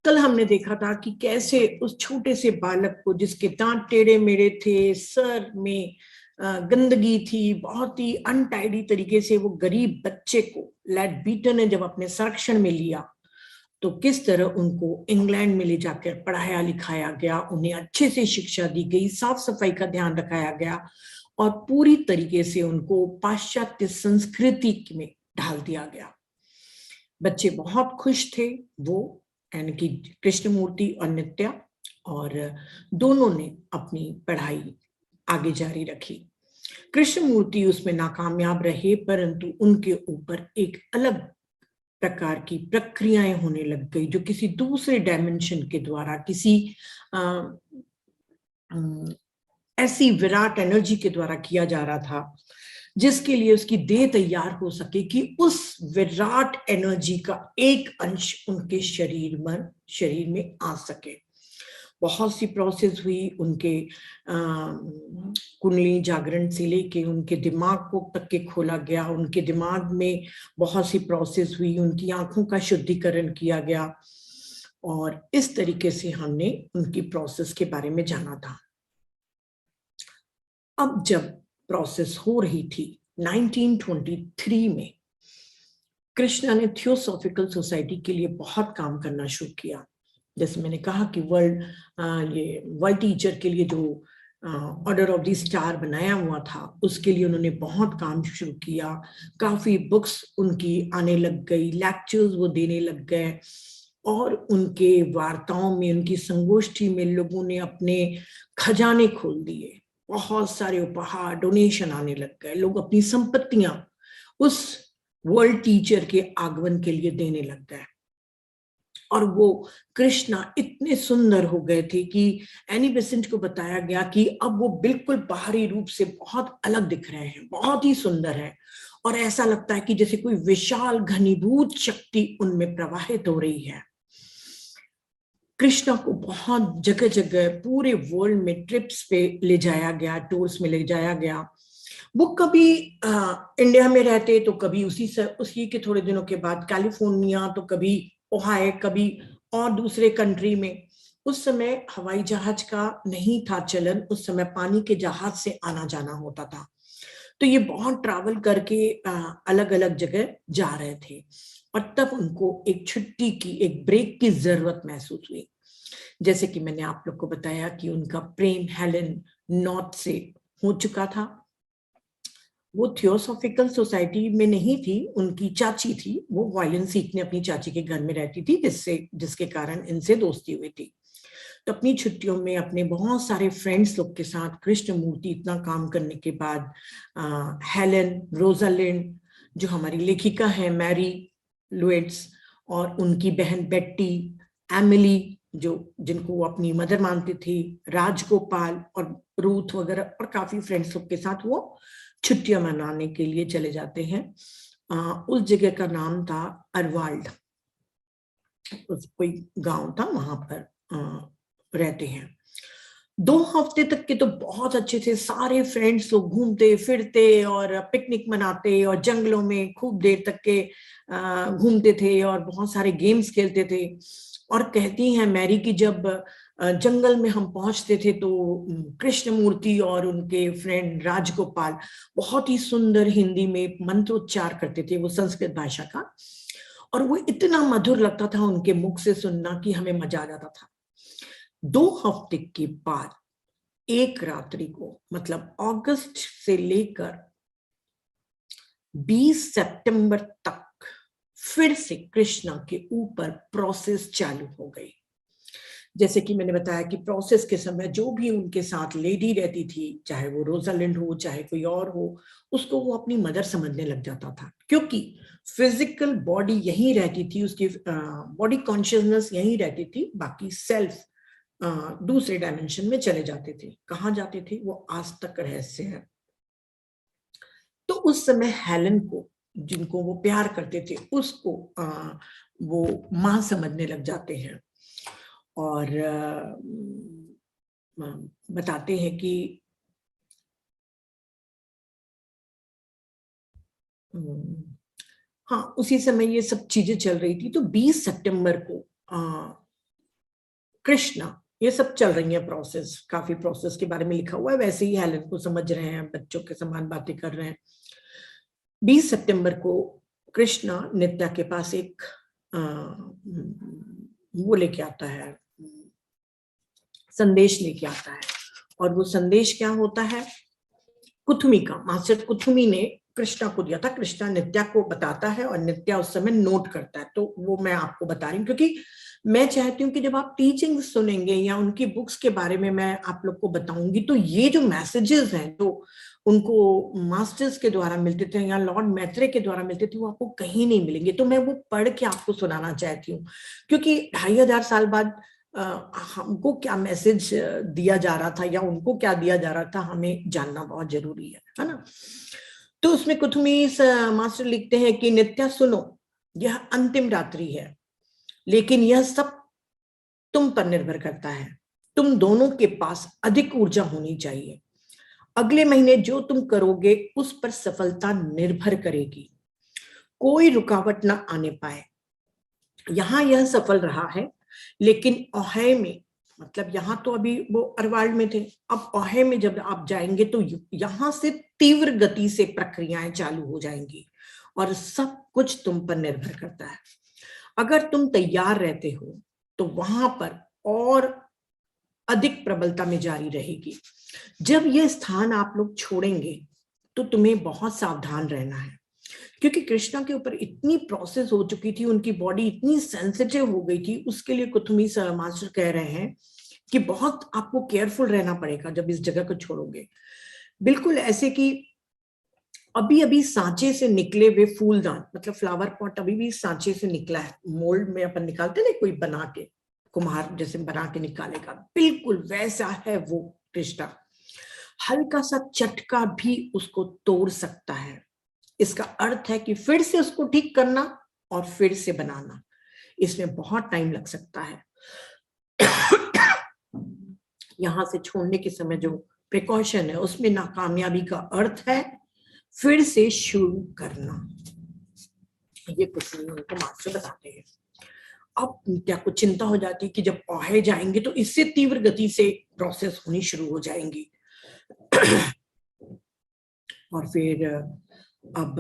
कल हमने देखा था कि कैसे उस छोटे से बालक को, जिसके दांत टेढ़े मेढ़े थे, सर में गंदगी थी, बहुत ही अनटाइडी तरीके से वो गरीब बच्चे को लेडबीटर ने जब अपने संरक्षण में लिया तो किस तरह उनको इंग्लैंड में ले जाकर पढ़ाया लिखाया गया, उन्हें अच्छे से शिक्षा दी गई, साफ सफाई का ध्यान रखाया गया और पूरी तरीके से उनको पाश्चात्य संस्कृति में ढाल दिया गया। बच्चे बहुत खुश थे, वो यानी कि कृष्णमूर्ति और नित्या, और दोनों ने अपनी पढ़ाई आगे जारी रखी। कृष्णमूर्ति उसमें नाकामयाब रहे, परंतु उनके ऊपर एक अलग प्रकार की प्रक्रियाएं होने लग गई जो किसी दूसरे डायमेंशन के द्वारा, किसी ऐसी विराट एनर्जी के द्वारा किया जा रहा था जिसके लिए उसकी देह तैयार हो सके कि उस विराट एनर्जी का एक अंश उनके शरीर में आ सके। बहुत सी प्रोसेस हुई, उनके कुंडली जागरण से लेके उनके दिमाग को तक के खोला गया, उनके दिमाग में बहुत सी प्रोसेस हुई, उनकी आंखों का शुद्धिकरण किया गया और इस तरीके से हमने उनकी प्रोसेस के बारे में जाना था। अब जब प्रोसेस हो रही थी 1923 में, कृष्णा ने थियोसॉफिकल सोसाइटी के लिए बहुत काम करना शुरू किया। जैसे मैंने कहा कि वर्ल्ड टीचर के लिए जो ऑर्डर ऑफ द स्टार बनाया हुआ था, उसके लिए उन्होंने बहुत काम शुरू किया। काफी बुक्स उनकी आने लग गई, लेक्चर्स वो देने लग गए और उनके वार्ताओं में, उनकी संगोष्ठी में लोगों ने अपने खजाने खोल दिए। बहुत सारे उपहार, डोनेशन आने लग गए, लोग अपनी संपत्तियां उस वर्ल्ड टीचर के आगमन के लिए देने लग गए। और वो कृष्णा इतने सुंदर हो गए थे कि एनी बेसेंट को बताया गया कि अब वो बिल्कुल बाहरी रूप से बहुत अलग दिख रहे हैं, बहुत ही सुंदर है और ऐसा लगता है कि जैसे कोई विशाल घनीभूत शक्ति उनमें प्रवाहित हो रही है। कृष्णा को बहुत जगह जगह पूरे वर्ल्ड में ट्रिप्स पे ले जाया गया, टूर्स में ले जाया गया। वो कभी इंडिया में रहते तो कभी उसी के थोड़े दिनों के बाद कैलिफोर्निया, तो कभी ओहायो, कभी और दूसरे कंट्री में। उस समय हवाई जहाज का नहीं था चलन, उस समय पानी के जहाज से आना जाना होता था, तो ये बहुत ट्रैवल करके अलग अलग जगह जा रहे थे और तब उनको एक छुट्टी की, एक ब्रेक की जरूरत महसूस हुई। जैसे कि मैंने आप लोग को बताया कि उनका प्रेम हेलेन नॉर्थ से हो चुका था। वो थियोसॉफिकल सोसाइटी में नहीं थी, उनकी चाची थी, वो वायलिन सीखने अपनी चाची के घर में रहती थी, जिसके कारण इनसे दोस्ती हुई थी। तो अपनी छुट्टियों में अपने बहुत सारे फ्रेंड्स लोग के साथ कृष्णमूर्ति इतना काम करने के बाद हेलेन, रोजालिंड जो हमारी लेखिका है, मैरी लुइट्स, और उनकी बहन बेट्टी, एमिली जिनको वो अपनी मदर मानती थी, राजगोपाल और रूथ वगैरह, और काफी फ्रेंड्स लोग के साथ वो छुट्टियां मनाने के लिए चले जाते हैं। उस जगह का नाम था अरवाल्ड, कोई गांव था, वहां पर रहते हैं। 2 हफ्ते तक के तो बहुत अच्छे से सारे फ्रेंड्स लोग घूमते फिरते और पिकनिक मनाते और जंगलों में खूब देर तक के घूमते थे और बहुत सारे गेम्स खेलते थे। और कहती हैं मैरी कि जब जंगल में हम पहुंचते थे तो कृष्णमूर्ति और उनके फ्रेंड राजगोपाल बहुत ही सुंदर हिंदी में मंत्रोच्चार करते थे, वो संस्कृत भाषा का, और वो इतना मधुर लगता था उनके मुख से सुनना कि हमें मजा आ जाता था। 2 हफ्ते के बाद एक रात्रि को, मतलब अगस्त से लेकर 20 सितंबर तक फिर से कृष्णा के ऊपर प्रोसेस चालू हो गई। जैसे कि मैंने बताया कि प्रोसेस के समय जो भी उनके साथ लेडी रहती थी, चाहे वो रोजालिंड हो चाहे कोई और हो, उसको वो अपनी मदर समझने लग जाता था, क्योंकि फिजिकल बॉडी यहीं रहती थी, उसकी बॉडी कॉन्शियसनेस यहीं रहती थी, बाकी सेल्फ दूसरे डायमेंशन में चले जाते थे। कहाँ जाते थे वो आज तक रहस्य है। तो उस समय हेलन को, जिनको वो प्यार करते थे, उसको वो मां समझने लग जाते हैं और बताते हैं कि हाँ, उसी समय ये सब चीजें चल रही थी। तो 20 सितंबर को कृष्णा, ये सब चल रही है प्रोसेस, काफी प्रोसेस के बारे में लिखा हुआ है, वैसे ही हेलन को समझ रहे हैं, बच्चों के समान बातें कर रहे हैं। 20 सितंबर को कृष्णा नित्या के पास एक वो लेके आता है, संदेश लेके आता है, और वो संदेश क्या होता है, कुथुमी का, मास्टर कुथुमी ने कृष्णा को दिया था। कृष्णा नित्या को बताता है और नित्या उस समय नोट करता है। तो वो मैं आपको बता रही हूँ क्योंकि मैं चाहती हूँ कि जब आप टीचिंग सुनेंगे या उनकी बुक्स के बारे में मैं आप लोग को बताऊंगी, तो ये जो मैसेजेस हैं जो उनको मास्टर्स के द्वारा मिलते थे या लॉर्ड मैत्रे के द्वारा मिलते थे, वो आपको कहीं नहीं मिलेंगे। तो मैं वो पढ़ के आपको सुनाना चाहती हूँ, क्योंकि 2500 साल बाद हमको क्या मैसेज दिया जा रहा था या उनको क्या दिया जा रहा था, हमें जानना बहुत जरूरी है ना। तो उसमें कुथुमी मास्टर लिखते हैं कि नित्या सुनो, यह अंतिम रात्रि है, लेकिन यह सब तुम पर निर्भर करता है। तुम दोनों के पास अधिक ऊर्जा होनी चाहिए। अगले महीने जो तुम करोगे उस पर सफलता निर्भर करेगी, कोई रुकावट ना आने पाए। यहां यह सफल रहा है, लेकिन ओहे में, मतलब यहां तो अभी वो अरवाल्ड में थे, अब ओहे में जब आप जाएंगे तो यहां से तीव्र गति से प्रक्रियाएं चालू हो जाएंगी और सब कुछ तुम पर निर्भर करता है। अगर तुम तैयार रहते हो तो वहां पर और अधिक प्रबलता में जारी रहेगी। जब यह स्थान आप लोग छोड़ेंगे तो तुम्हें बहुत सावधान रहना है, क्योंकि कृष्णा के ऊपर इतनी प्रोसेस हो चुकी थी, उनकी बॉडी इतनी सेंसिटिव हो गई थी, उसके लिए कुथुमी मास्टर कह रहे हैं कि बहुत आपको केयरफुल रहना पड़ेगा जब इस जगह को छोड़ोगे। बिल्कुल ऐसे कि अभी अभी सांचे से निकले हुए फूलदान, मतलब फ्लावर पॉट अभी भी सांचे से निकला है, मोल्ड में अपन निकालते ना, कोई बना के, कुम्हार जैसे बना के निकालेगा, बिल्कुल वैसा है वो कृष्णा। हल्का सा झटका भी उसको तोड़ सकता है। इसका अर्थ है कि फिर से उसको ठीक करना और फिर से बनाना, इसमें बहुत टाइम लग सकता है। यहां से छोड़ने के समय जो प्रिकॉशन है उसमें नाकामयाबी का अर्थ है फिर से शुरू करना। ये कुछ नहीं उनको मास्टर बताते हैं। अब नित्या को चिंता हो जाती है कि जब ओहे जाएंगे तो इससे तीव्र गति से प्रोसेस होनी शुरू हो जाएंगी। और फिर अब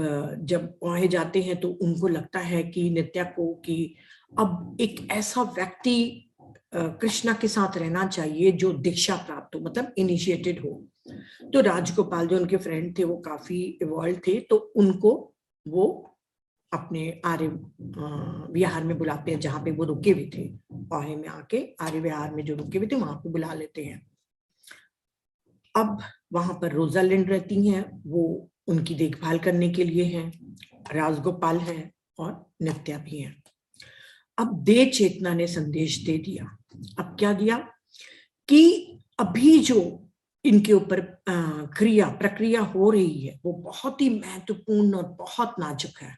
जब ओहे जाते हैं तो उनको लगता है कि नित्या को कि अब एक ऐसा व्यक्ति कृष्णा के साथ रहना चाहिए जो दीक्षा प्राप्त हो, मतलब इनिशिएटेड हो। तो राजगोपाल जो उनके फ्रेंड थे वो काफी इवॉल्व थे, तो उनको वो अपने आर्य विहार में बुलाते हैं, जहां पे वो रुके हुए थे, ओहे में आके आर्य विहार में जो रुके हुए थे वहां पे बुला लेते हैं। अब वहां पर रोजालिंड रहती हैं, वो उनकी देखभाल करने के लिए हैं, राजगोपाल है और नित्या भी है। अब दे चेतना ने संदेश दे दिया। अब क्या दिया कि अभी जो इनके ऊपर प्रक्रिया हो रही है वो बहुत ही महत्वपूर्ण और बहुत नाजुक है।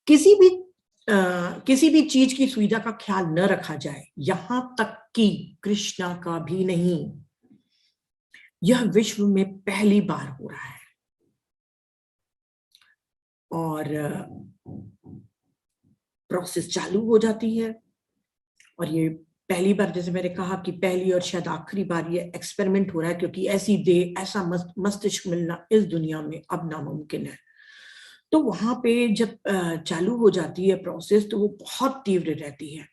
किसी भी चीज की सुविधा का ख्याल न रखा जाए, यहां तक कि कृष्णा का भी नहीं। यह विश्व में पहली बार हो रहा है और प्रोसेस चालू हो जाती है। और ये पहली बार, जैसे मैंने कहा कि पहली और शायद आखिरी बार ये एक्सपेरिमेंट हो रहा है, क्योंकि ऐसी देह, ऐसा मस्तिष्क मिलना इस दुनिया में अब नामुमकिन है। तो वहां पे जब चालू हो जाती है प्रोसेस तो वो बहुत तीव्र रहती है।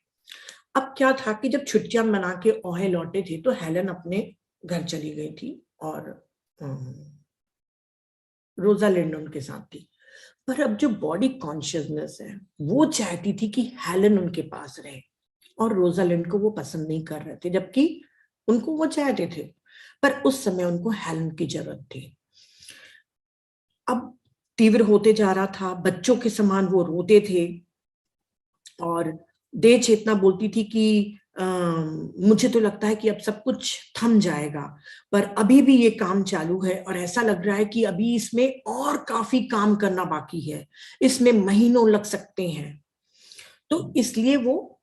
अब क्या था कि जब छुट्टियां मना के ओहे लौटे थे तो हेलन अपने घर चली गई थी और रोजालिंड उनके साथ थी। पर अब जो बॉडी कॉन्शियसनेस है वो चाहती थी कि हेलन उनके पास रहे, और रोजालिंड को वो पसंद नहीं कर रहे थे, जबकि उनको वो चाहते थे, पर उस समय उनको हेलन की जरूरत थी। अब तीव्र होते जा रहा था, बच्चों के समान वो रोते थे और देह चेतना बोलती थी कि मुझे तो लगता है कि अब सब कुछ थम जाएगा, पर अभी भी ये काम चालू है और ऐसा लग रहा है कि अभी इसमें और काफी काम करना बाकी है, इसमें महीनों लग सकते हैं। तो इसलिए वो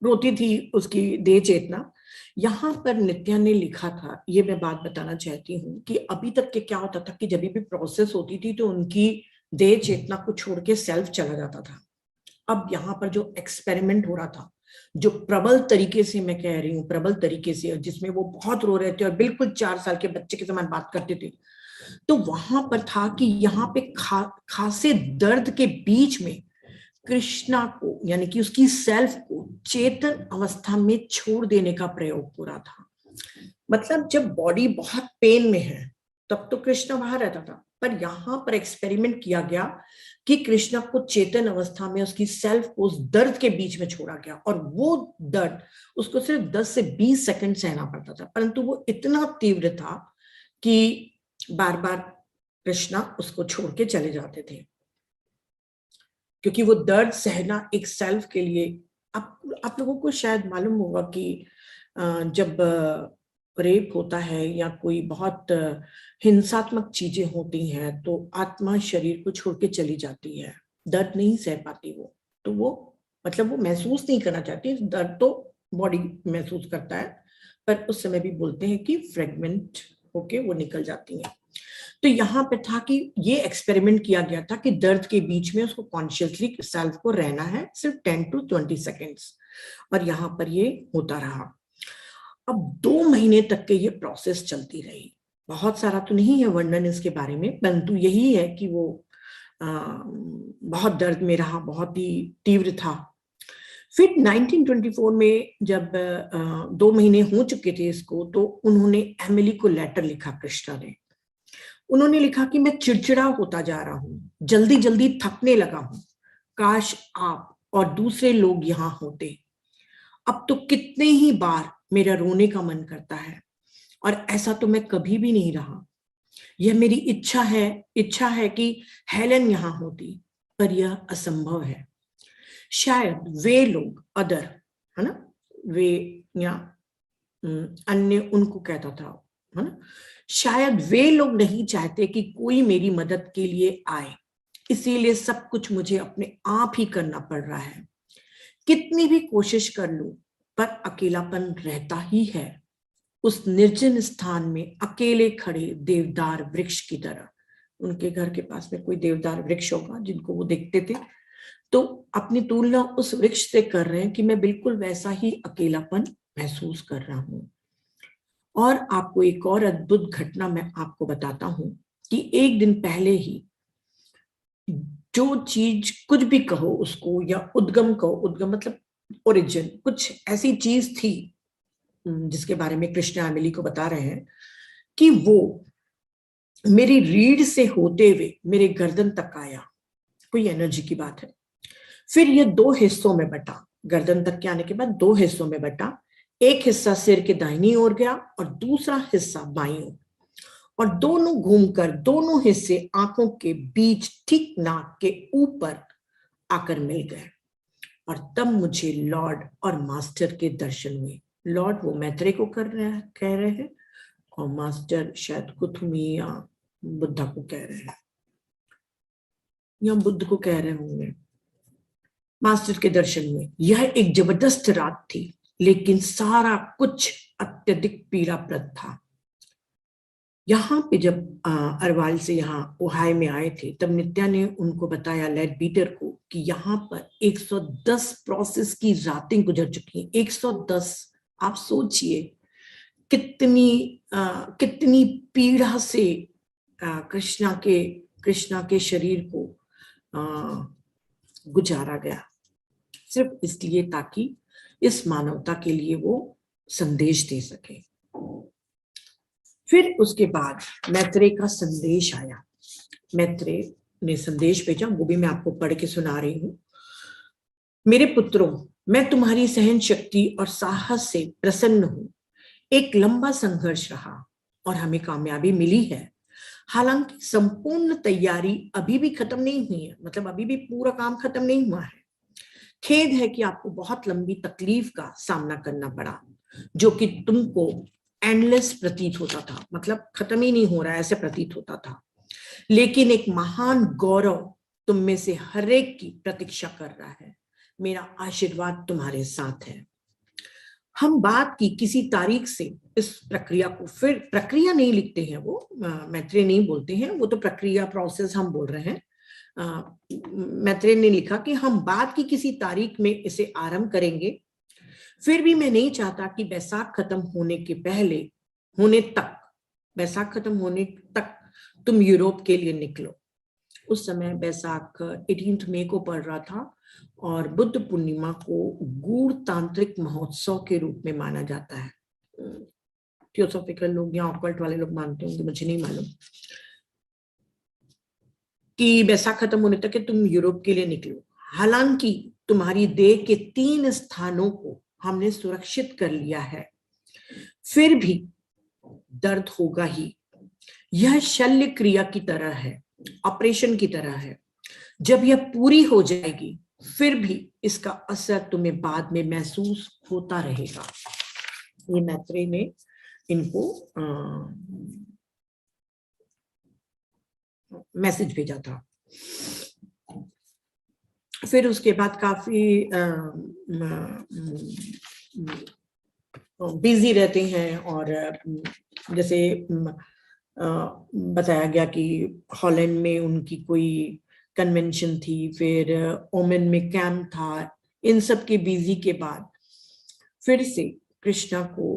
रोती थी उसकी देह चेतना, यहाँ पर नित्या ने लिखा था, ये मैं बात बताना चाहती हूँ कि अभी तक के क्या होता था कि जब भी प्रोसेस होती थी तो उनकी देह चेतना को छोड़ के सेल्फ चला जाता था। अब यहाँ पर जो एक्सपेरिमेंट हो रहा था, जो प्रबल तरीके से, मैं कह रही हूँ प्रबल तरीके से, जिसमें वो बहुत रो रहे थे और बिल्कुल 4 साल के बच्चे के समान बात करते थे, तो वहां पर था कि यहाँ पे खासे दर्द के बीच में कृष्णा को, यानी कि उसकी सेल्फ को चेतन अवस्था में छोड़ देने का प्रयोग हो रहा था। मतलब जब बॉडी बहुत पेन में है तब तो कृष्णा बाहर रहता था, पर यहाँ पर एक्सपेरिमेंट किया गया कि कृष्णा को चेतन अवस्था में उसकी सेल्फ को उस दर्द के बीच में छोड़ा गया, और वो दर्द उसको सिर्फ 10 से 20 सेकंड सहना पड़ता था, परंतु वो इतना तीव्र था कि बार बार कृष्णा उसको छोड़ के चले जाते थे, क्योंकि वो दर्द सहना एक सेल्फ के लिए, आप लोगों को शायद मालूम होगा कि जब रेप होता है या कोई बहुत हिंसात्मक चीजें होती हैं तो आत्मा शरीर को छोड़ के चली जाती है, दर्द नहीं सह पाती वो, तो वो मतलब वो महसूस नहीं करना चाहती, दर्द तो बॉडी महसूस करता है, पर उस समय भी बोलते हैं कि फ्रेगमेंट होके वो निकल जाती हैं। तो यहाँ पे था कि ये एक्सपेरिमेंट किया गया था कि दर्द के बीच में उसको कॉन्शियसली सेल्फ को रहना है सिर्फ 10 to 20 सेकेंड्स, और यहाँ पर ये होता रहा। अब 2 महीने तक के ये प्रोसेस चलती रही। बहुत सारा तो नहीं है वर्णन इसके बारे में, परंतु यही है कि वो बहुत दर्द में रहा, बहुत ही तीव्र था। फिर 1924 में जब 2 महीने हो चुके थे इसको, तो उन्होंने एमिली को लेटर लिखा, कृष्णा ने। उन्होंने लिखा कि मैं चिड़चिड़ा होता जा रहा हूं, जल्दी जल्दी थकने लगा हूं, काश आप और दूसरे लोग यहाँ होते। अब तो कितने ही बार मेरा रोने का मन करता है, और ऐसा तो मैं कभी भी नहीं रहा। यह मेरी इच्छा है कि हेलन यहाँ होती, पर यह असंभव है। शायद वे लोग, अदर, है ना, वे या अन्य उनको कहता था, है ना, शायद वे लोग नहीं चाहते कि कोई मेरी मदद के लिए आए, इसीलिए सब कुछ मुझे अपने आप ही करना पड़ रहा है। कितनी भी कोशिश कर लूं, पर अकेलापन रहता ही है, उस निर्जन स्थान में अकेले खड़े देवदार वृक्ष की तरह। उनके घर के पास में कोई देवदार वृक्ष होगा जिनको वो देखते थे, तो अपनी तुलना उस वृक्ष से कर रहे हैं कि मैं बिल्कुल वैसा ही अकेलापन महसूस कर रहा हूं। और आपको एक और अद्भुत घटना मैं आपको बताता हूं कि एक दिन पहले ही, जो चीज कुछ भी कहो उसको, या उद्गम कहो, उद्गम मतलब ओरिजिन, कुछ ऐसी चीज थी जिसके बारे में कृष्ण एमिली को बता रहे हैं कि वो मेरी रीढ़ से होते हुए मेरे गर्दन तक आया, कोई एनर्जी की बात है। फिर ये 2 हिस्सों में बटा, गर्दन तक के आने के बाद 2 हिस्सों में बटा, एक हिस्सा सिर के दाहिनी ओर गया और दूसरा हिस्सा बाईं ओर, और दोनों घूमकर दोनों हिस्से आंखों के बीच ठीक नाक के ऊपर आकर मिल गए, और तब मुझे लॉर्ड और मास्टर के दर्शन हुए। लॉर्ड वो मैत्रेय को कह रहे हैं, और मास्टर शायद कुथुमी या बुद्धा को कह रहे हैं, या बुद्ध को कह रहे होंगे। मास्टर के दर्शन हुए। यह एक जबरदस्त रात थी, लेकिन सारा कुछ अत्यधिक पीड़ाप्रद था। यहाँ पे जब अरवाल से यहाँ ओहाई में आए थे, तब नित्या ने उनको बताया, लेड बीटर को, कि यहाँ पर 110 प्रोसेस की रातें गुजर चुकी हैं। 110, आप सोचिए कितनी पीड़ा से कृष्णा के शरीर को गुजारा गया, सिर्फ इसलिए ताकि इस मानवता के लिए वो संदेश दे सके। फिर उसके बाद मैत्रेय का संदेश आया। मैत्रेय ने संदेश भेजा, वो भी मैं आपको पढ़ के सुना रही हूं। मेरे पुत्रों, मैं तुम्हारी सहन शक्ति और साहस से प्रसन्न हूं। एक लंबा संघर्ष रहा और हमें कामयाबी मिली है। हालांकि संपूर्ण तैयारी अभी भी खत्म नहीं हुई है, मतलब अभी भी पूरा काम खत्म नहीं हुआ है। खेद है कि आपको बहुत लंबी तकलीफ का सामना करना पड़ा, जो कि तुमको एंडलेस प्रतीत होता था, मतलब खत्म ही नहीं हो रहा है ऐसे प्रतीत होता था। लेकिन एक महान गौरव तुम में से हर एक की प्रतीक्षा कर रहा है। मेरा आशीर्वाद तुम्हारे साथ है। हम बात की किसी तारीख से इस प्रक्रिया को, फिर प्रक्रिया नहीं लिखते हैं वो, मैत्रेय नहीं बोलते हैं, वो तो प्रक्रिया प्रोसेस हम बोल रहे हैं। मैत्रेय ने लिखा कि हम बात की किसी तारीख में इसे आरंभ करेंगे, फिर भी मैं नहीं चाहता कि बैसाख खत्म होने के पहले, होने तक, बैसाख खत्म होने तक तुम यूरोप के लिए निकलो। उस समय बैसाख 18 मई को पड़ रहा था और बुद्ध पूर्णिमा को गूढ़ तांत्रिक महोत्सव के रूप में माना जाता है। थियोसॉफिकल लोग या ऑकल्ट वाले लोग मानते होंगे, मुझे नहीं मालूम, कि बैसाख खत्म होने तक तुम यूरोप के लिए निकलो। हालांकि तुम्हारी देह के 3 स्थानों को हमने सुरक्षित कर लिया है, फिर भी दर्द होगा ही। यह शल्य क्रिया की तरह है, ऑपरेशन की तरह है। जब यह पूरी हो जाएगी फिर भी इसका असर तुम्हें बाद में महसूस होता रहेगा। ये मैत्रेय ने इनको मैसेज भेजा था। फिर उसके बाद काफी बिजी रहते हैं, और जैसे बताया गया कि हॉलैंड में उनकी कोई कन्वेंशन थी, फिर ओमन में कैंप था। इन सब के बिजी के बाद फिर से कृष्णा को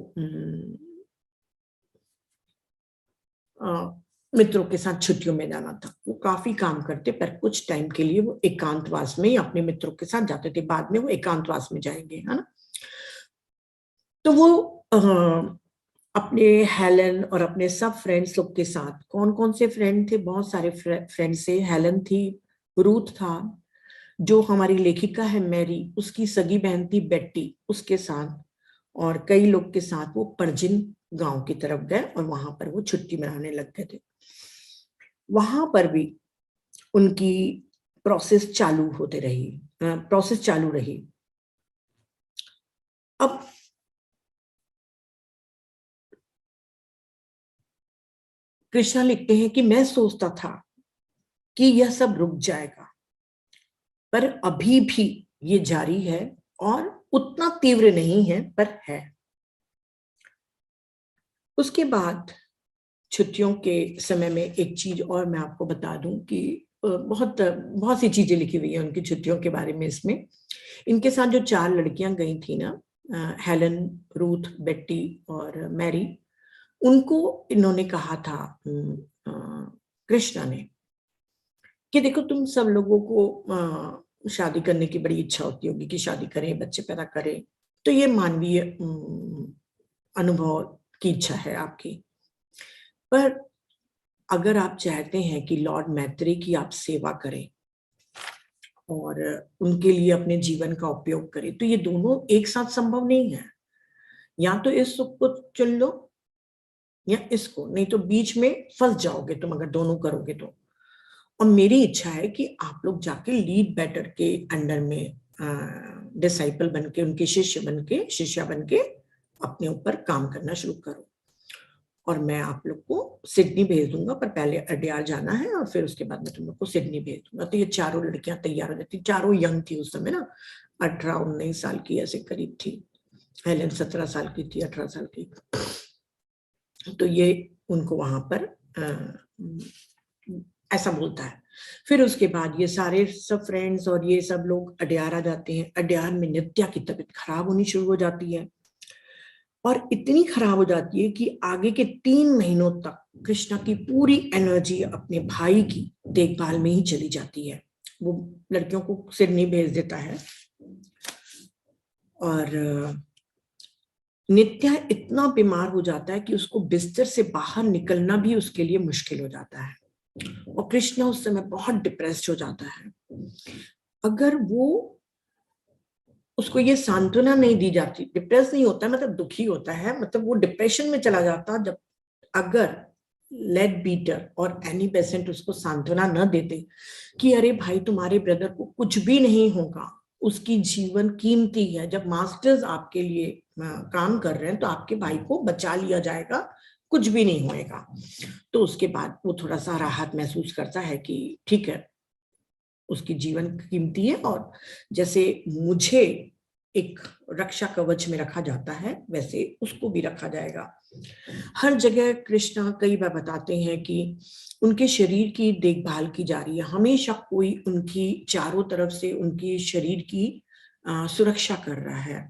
मित्रों के साथ छुट्टियों में जाना था। वो काफी काम करते, पर कुछ टाइम के लिए वो एकांतवास में ही अपने मित्रों के साथ जाते थे। बाद में वो एकांतवास में जाएंगे, है ना। तो वो अपने हेलन और अपने सब फ्रेंड्स लोग के साथ, कौन कौन से फ्रेंड थे, बहुत सारे फ्रेंड्स थे। हेलन थी, रूथ था, जो हमारी लेखिका है मैरी, उसकी सगी बहन थी बेट्टी, उसके साथ, और कई लोग के साथ वो परजिन गांव की तरफ गए और वहां पर वो छुट्टी मनाने लग गए थे। वहां पर भी उनकी प्रोसेस चालू रही। अब कृष्णा लिखते हैं कि मैं सोचता था कि यह सब रुक जाएगा, पर अभी भी ये जारी है, और उतना तीव्र नहीं है, पर है। उसके बाद छुट्टियों के समय में एक चीज और मैं आपको बता दूं कि बहुत बहुत सी चीजें लिखी हुई है उनकी छुट्टियों के बारे में इसमें। इनके साथ जो 4 लड़कियां गई थी ना, हेलन, रूथ, बेट्टी और मैरी, उनको इन्होंने कहा था कृष्णा ने कि देखो, तुम सब लोगों को शादी करने की बड़ी इच्छा होती होगी कि शादी करें, बच्चे पैदा करें, तो ये मानवीय अनुभव की इच्छा है आपकी। पर अगर आप चाहते हैं कि लॉर्ड मैत्रेय की आप सेवा करें और उनके लिए अपने जीवन का उपयोग करें, तो ये दोनों एक साथ संभव नहीं है। या तो इस सुख को चुन लो या इसको, नहीं तो बीच में फंस जाओगे तुम अगर दोनों करोगे तो। और मेरी इच्छा है कि आप लोग जाके लीड बेटर के अंडर में डिसाइपल बनके, उनके शिष्या बनके अपने ऊपर काम करना शुरू करो। और मैं आप लोग को सिडनी भेज दूंगा, पर पहले अडयार जाना है और फिर उसके बाद मैं तुम लोग को सिडनी भेज दूंगा। तो ये चारों लड़कियां तैयार हो जाती, चारों यंग थी उस समय ना, 18-19 साल की ऐसे करीब थी। हेलेन 17 साल की थी, 18 साल की। तो ये उनको वहां पर ऐसा बोलता है। फिर उसके बाद ये सारे सब फ्रेंड्स और ये सब लोग अडयार आ जाते हैं। अडयार में नित्या की तबीयत खराब होनी शुरू हो जाती है, और इतनी खराब हो जाती है कि आगे के 3 महीनों तक कृष्णा की पूरी एनर्जी अपने भाई की देखभाल में ही चली जाती है। वो लड़कियों को सिडनी भेज देता है, और नित्या इतना बीमार हो जाता है कि उसको बिस्तर से बाहर निकलना भी उसके लिए मुश्किल हो जाता है, और कृष्णा उस समय बहुत डिप्रेस्ड हो जाता है। अगर वो उसको ये सांत्वना नहीं दी जाती, डिप्रेस नहीं होता है मतलब दुखी होता है, मतलब वो डिप्रेशन में चला जाता, जब अगर लेड बीटर और एनी बेसेंट उसको सांत्वना न देते कि अरे भाई तुम्हारे ब्रदर को कुछ भी नहीं होगा, उसकी जीवन कीमती है, जब मास्टर्स आपके लिए काम कर रहे हैं तो आपके भाई को बचा लिया जाएगा, कुछ भी नहीं होएगा। तो उसके बाद वो थोड़ा सा राहत महसूस करता है कि ठीक है, उसकी जीवन कीमती है, और जैसे मुझे एक रक्षा कवच में रखा जाता है, वैसे उसको भी रखा जाएगा। हर जगह कृष्णा कई बार बताते हैं कि उनके शरीर की देखभाल की जा रही है, हमेशा कोई उनकी चारों तरफ से उनकी शरीर की सुरक्षा कर रहा है,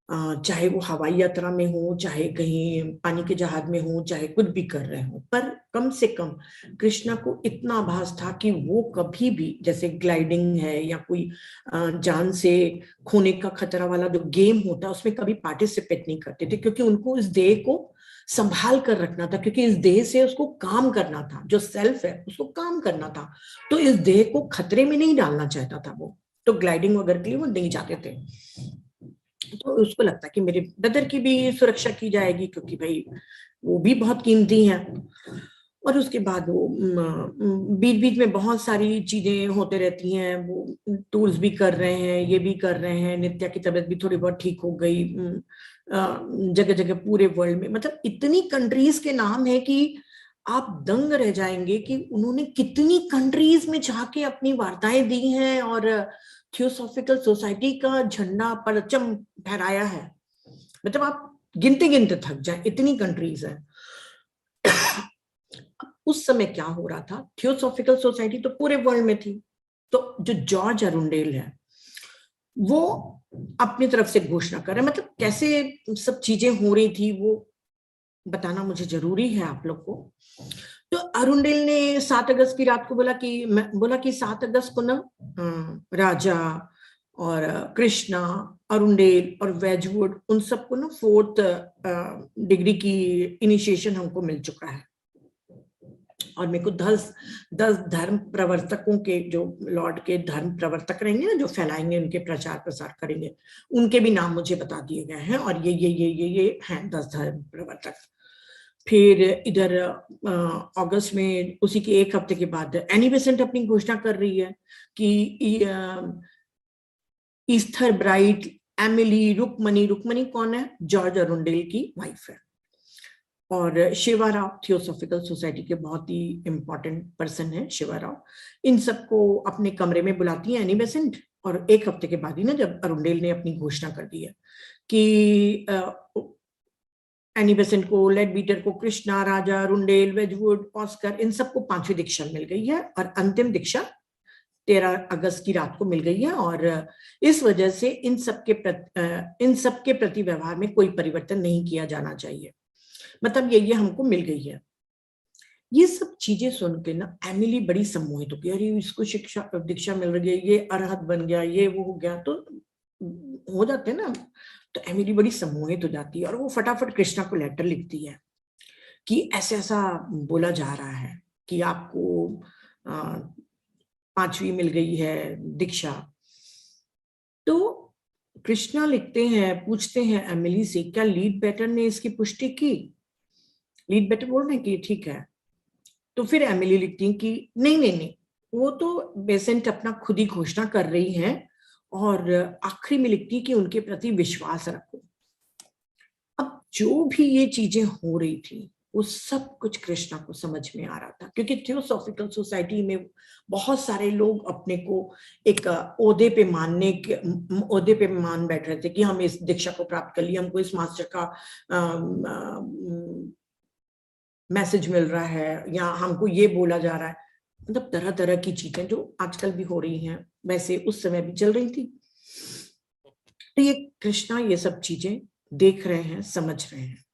चाहे वो हवाई यात्रा में हो, चाहे कहीं पानी के जहाज में हो, चाहे कुछ भी कर रहे हो। पर कम से कम कृष्णा को इतना आभास था कि वो कभी भी, जैसे ग्लाइडिंग है या कोई जान से खोने का खतरा वाला जो गेम होता है, उसमें कभी पार्टिसिपेट नहीं करते थे, क्योंकि उनको इस देह को संभाल कर रखना था, क्योंकि इस देह से उसको काम करना था, जो सेल्फ है उसको काम करना था, तो इस देह को खतरे में नहीं डालना चाहता था वो। तो ग्लाइडिंग वगैरह के लिए वो नहीं जाते थे। तो उसको लगता है कि मेरे ब्रदर की भी सुरक्षा की जाएगी, क्योंकि भाई वो भी बहुत कीमती हैं। और उसके बाद वो बीच बीच में बहुत सारी चीजें होते रहती हैं, वो टूर्स भी कर रहे हैं, ये भी कर रहे हैं। नित्या की तबीयत भी थोड़ी बहुत ठीक हो गई, जगह जगह पूरे वर्ल्ड में, मतलब इतनी कंट्रीज के नाम है कि आप दंग रह जाएंगे कि उन्होंने कितनी कंट्रीज में जाके अपनी वार्ताएं दी हैं और थियोसॉफिकल सोसाइटी का झंडा परचम फहराया है। मतलब आप गिनते गिनते थक जाए, इतनी कंट्रीज है। उस समय क्या हो रहा था, थियोसॉफिकल सोसाइटी तो पूरे वर्ल्ड में थी, तो जो जॉर्ज अरुंडेल है वो अपनी तरफ से घोषणा कर रहे, मतलब कैसे सब चीजें हो रही थी वो बताना मुझे जरूरी है आप लोग को। तो अरुंडेल ने 7 अगस्त की रात को बोला कि 7 अगस्त को ना राजा और कृष्णा, अरुंडेल और वेजवुड, उन सबको ना 4th डिग्री की इनिशिएशन हमको मिल चुका है, और मेरे को 10 धर्म प्रवर्तकों के, जो लॉर्ड के धर्म प्रवर्तक रहेंगे ना, जो फैलाएंगे, उनके प्रचार प्रसार करेंगे, उनके भी नाम मुझे बता दिए गए हैं, और ये हैं 10 धर्म प्रवर्तक। फिर इधर अगस्त में उसी के एक हफ्ते के बाद एनी बेसेंट अपनी घोषणा कर रही है कि ईस्थर ब्राइट एमिली रुकमणी कौन है, जॉर्ज अरुंडेल की वाइफ है। और शिवा राव थियोसॉफिकल सोसाइटी के बहुत ही इंपॉर्टेंट पर्सन है शिवा राव। इन सबको अपने कमरे में बुलाती है एनी बेसेंट, और एक हफ्ते के बाद ही ना, जब अरुंडेल ने अपनी घोषणा कर दी है कि एनी बेसेंट को, लेड बीटर को, कृष्णा, राजा, अरुंडेल, वेजवुड, ऑस्कर, इन सबको 5वीं दीक्षा मिल गई है, और अंतिम दीक्षा 13 अगस्त की रात को मिल गई है। और इस वजह से इन सबके प्रति व्यवहार में कोई परिवर्तन नहीं किया जाना चाहिए, मतलब ये हमको मिल गई है। ये सब चीजें सुन के ना एमिली बड़ी सम्मोहित हो गई, अरे इसको शिक्षा दीक्षा मिल रही है, ये अरहत बन गया, ये वो हो गया, तो हो जाते हैं ना। तो एमिली बड़ी सम्मोहित हो जाती है, और वो फटाफट कृष्णा को लेटर लिखती है कि ऐसा ऐसा बोला जा रहा है कि आपको 5वीं मिल गई है दीक्षा। तो कृष्णा लिखते हैं, पूछते हैं एमिली से, क्या लीड बेटर ने इसकी पुष्टि की? लीड बेटर बोल रहे हैं कि ठीक है। तो फिर एमिली लिखती है कि नहीं, वो तो बेसेंट अपना खुद ही घोषणा कर रही हैं, और आखिरी में लिखती है कि उनके प्रति विश्वास रखो। अब जो भी ये चीजें हो रही थी, वो सब कुछ कृष्णा को समझ में आ रहा था, क्योंकि थियोसॉफिकल सोसाइटी में बहुत सारे लोग अपने को एक ओहदे पे मान बैठ रहे थे कि हम इस दीक्षा को प्राप्त कर लिया, हमको इस मास्टर का मैसेज मिल रहा है, या हमको ये बोला जा रहा है, मतलब तरह तरह की चीजें जो आजकल भी हो रही हैं, वैसे उस समय भी चल रही थी। तो ये कृष्णा ये सब चीजें देख रहे हैं, समझ रहे हैं।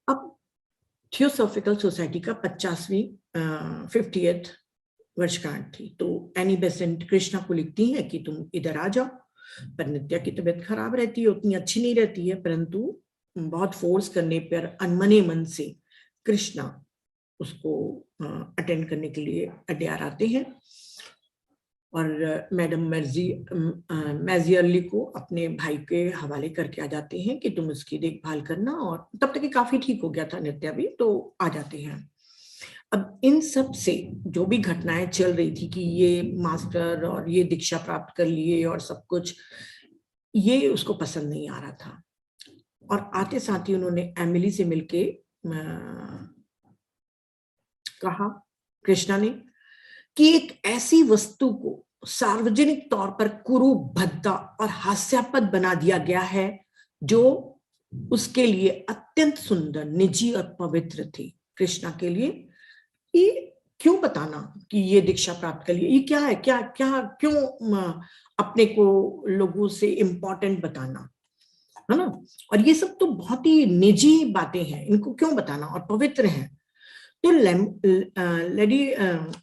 अब थियोसॉफिकल सोसाइटी का 50वीं 50th वर्षगांठ थी, तो एनी बेसेंट कृष्णा को लिखती है कि तुम इधर आ जाओ, पर नित्या की तबीयत खराब रहती है, उतनी अच्छी नहीं रहती है, परंतु बहुत फोर्स करने पर अनमने मन से कृष्णा उसको अटेंड करने के लिए अड्यार आते हैं, और मैडम मैजियरली को अपने भाई के हवाले करके आ जाते हैं कि तुम उसकी देखभाल करना, और तब तक काफी ठीक हो गया था नित्या भी, तो आ जाते हैं। अब इन सब से जो भी घटनाएं चल रही थी कि ये मास्टर और ये दीक्षा प्राप्त कर लिए और सब कुछ, ये उसको पसंद नहीं आ रहा था, और आते साथ ही उन्होंने एमिली से मिलके कहा, कृष्णा ने, कि एक ऐसी वस्तु को सार्वजनिक तौर पर कुरूप, भद्दा और हास्यास्पद बना दिया गया है, जो उसके लिए अत्यंत सुंदर, निजी और पवित्र थी। कृष्णा के लिए ये क्यों बताना कि ये दीक्षा प्राप्त कर लिए, ये क्या है, क्या क्या क्यों अपने को लोगों से इंपॉर्टेंट बताना, है ना। और ये सब तो बहुत ही निजी बातें हैं, इनको क्यों बताना, और पवित्र हैं। तो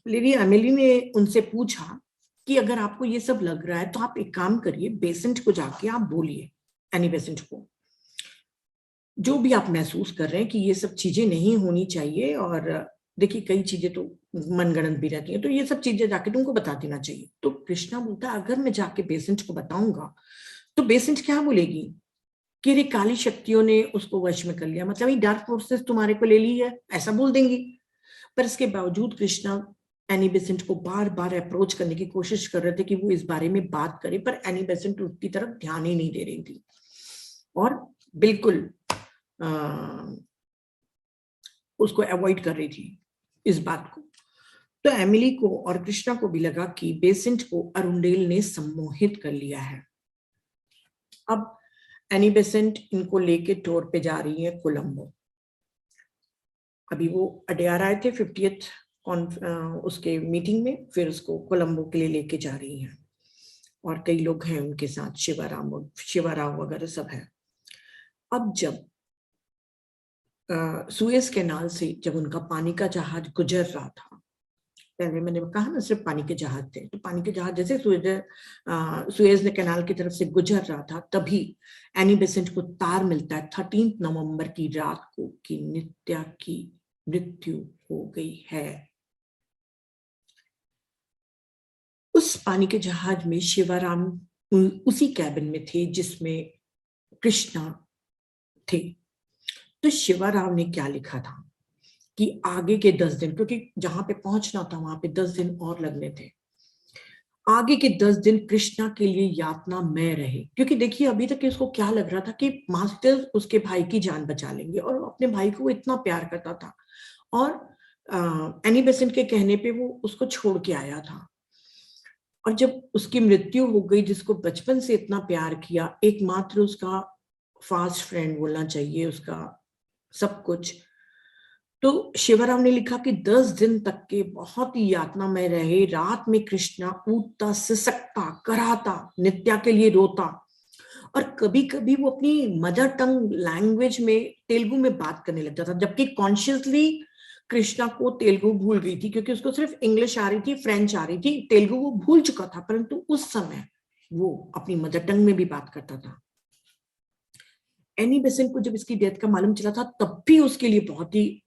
लेडी एमिली ने उनसे पूछा कि अगर आपको ये सब लग रहा है तो आप एक काम करिए, बेसेंट को जाके आप बोलिए, एनी बेसेंट को, जो भी आप महसूस कर रहे हैं कि ये सब चीजें नहीं होनी चाहिए। और देखिए कई चीजें तो मनगढ़ंत भी रहती हैं, तो ये सब चीजें जाके तुमको बता देना चाहिए। तो कृष्णा बोलता अगर मैं जाके बेसेंट को बताऊंगा तो बेसेंट क्या बोलेगी कि रे काली शक्तियों ने उसको वश में कर लिया, मतलब ये डार्क फोर्सेस तुम्हारे को ले ली है, ऐसा बोल देंगी। पर इसके बावजूद कृष्णा एनी बेसेंट को बार बार अप्रोच करने की कोशिश कर रहे थे कि वो इस बारे में बात करे, पर एनी बेसेंट उसकी तरफ ध्यान ही नहीं दे रही थी और बिल्कुल उसको अवॉइड कर रही थी इस बात को। तो एमिली को और कृष्णा को भी लगा कि बेसेंट को अरुंडेल ने सम्मोहित कर लिया है। अब एनी बेसेंट इनको लेके टूर पे जा रही है कोलंबो। अभी वो अडेयार आए थे 50th उसके मीटिंग में, फिर उसको कोलंबो के लिए लेके जा रही हैं और कई लोग हैं उनके साथ, शिवाराम वगैरह सब है। अब जब सुएज कैनाल से जब उनका पानी का जहाज गुजर रहा था, पहले मैंने कहा ना सिर्फ पानी के जहाज थे, तो पानी के जहाज जैसे सुएज कैनाल की तरफ से गुजर रहा था, तभी एनी बेसेंट को तार मिलता है 13 नवंबर की रात को कि नित्या की मृत्यु हो गई है। उस पानी के जहाज में शिवाराम उसी कैबिन में थे जिसमें कृष्णा थे। तो शिवाराम ने क्या लिखा था कि आगे के 10 दिन, क्योंकि जहां पे पहुंचना था वहां पे 10 दिन और लगने थे, आगे के 10 दिन कृष्णा के लिए यातना में रहे। क्योंकि देखिए अभी तक इसको क्या लग रहा था कि मास्टर उसके भाई की जान बचा लेंगे, और अपने भाई को वो इतना प्यार करता था, और एनी बेसेंट के कहने पे वो उसको छोड़ के आया था। और जब उसकी मृत्यु हो गई, जिसको बचपन से इतना प्यार किया, एकमात्र उसका फास्ट फ्रेंड बोलना चाहिए, उसका सब कुछ, तो शिवराम ने लिखा कि 10 दिन तक के बहुत ही यातना में रहे। रात में कृष्णा उठता, सिसकता, कराता, नित्या के लिए रोता, और कभी कभी वो अपनी मदर टंग लैंग्वेज में, तेलुगु में बात करने लगता था, जबकि कॉन्शियसली कृष्णा को तेलुगु भूल गई थी, क्योंकि उसको सिर्फ इंग्लिश आ रही थी, फ्रेंच आ रही थी, तेलुगु वो भूल चुका था, परंतु उस समय वो अपनी मदर टंग में भी बात करता था। एनी बेसेंट को जब इसकी डेथ का मालूम चला था तब भी उसके लिए बहुत ही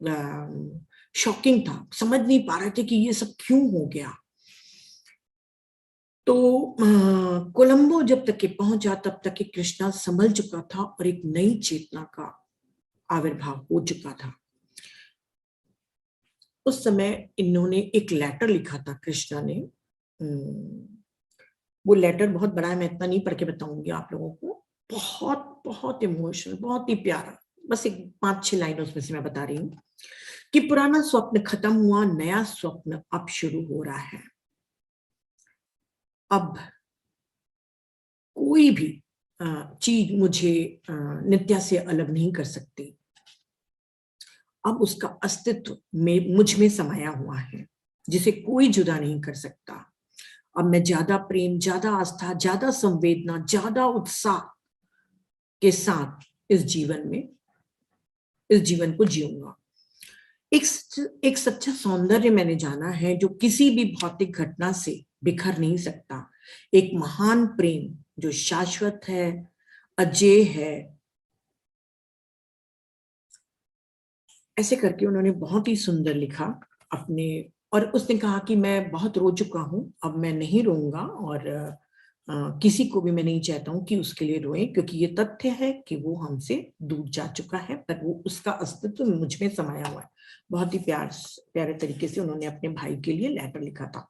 शॉकिंग था, समझ नहीं पा रहे थे कि ये सब क्यों हो गया। तो कोलंबो जब तक के पहुंचा तब तक के कृष्णा संभल चुका था और एक नई चेतना का आविर्भाव हो चुका था। उस समय इन्होंने एक लेटर लिखा था कृष्णा ने, वो लेटर बहुत बड़ा है, मैं इतना नहीं पढ़ के बताऊंगी आप लोगों को, बहुत बहुत इमोशनल, बहुत ही प्यारा, बस एक 5-6 लाइन उसमें से मैं बता रही हूँ कि पुराना स्वप्न खत्म हुआ, नया स्वप्न अब शुरू हो रहा है। अब कोई भी चीज मुझे नित्या से अलग नहीं कर सकती। अब उसका अस्तित्व में मुझ में समाया हुआ है, जिसे कोई जुदा नहीं कर सकता। अब मैं ज्यादा प्रेम, ज्यादा आस्था, ज्यादा संवेदना, ज्यादा उत्साह के साथ इस जीवन को जीऊंगा। एक सच्चा सौंदर्य मैंने जाना है जो किसी भी भौतिक घटना से बिखर नहीं सकता। एक महान प्रेम जो शाश्वत है, अजेय है। ऐसे करके उन्होंने बहुत ही सुंदर लिखा अपने, और उसने कहा कि मैं बहुत रो चुका हूं, अब मैं नहीं रोऊंगा, और किसी को भी मैं नहीं चाहता हूं कि उसके लिए रोए, क्योंकि ये तथ्य है कि वो हमसे दूर जा चुका है, पर वो उसका अस्तित्व मुझ में समाया हुआ है। बहुत ही प्यारे तरीके से उन्होंने अपने भाई के लिए लेटर लिखा था।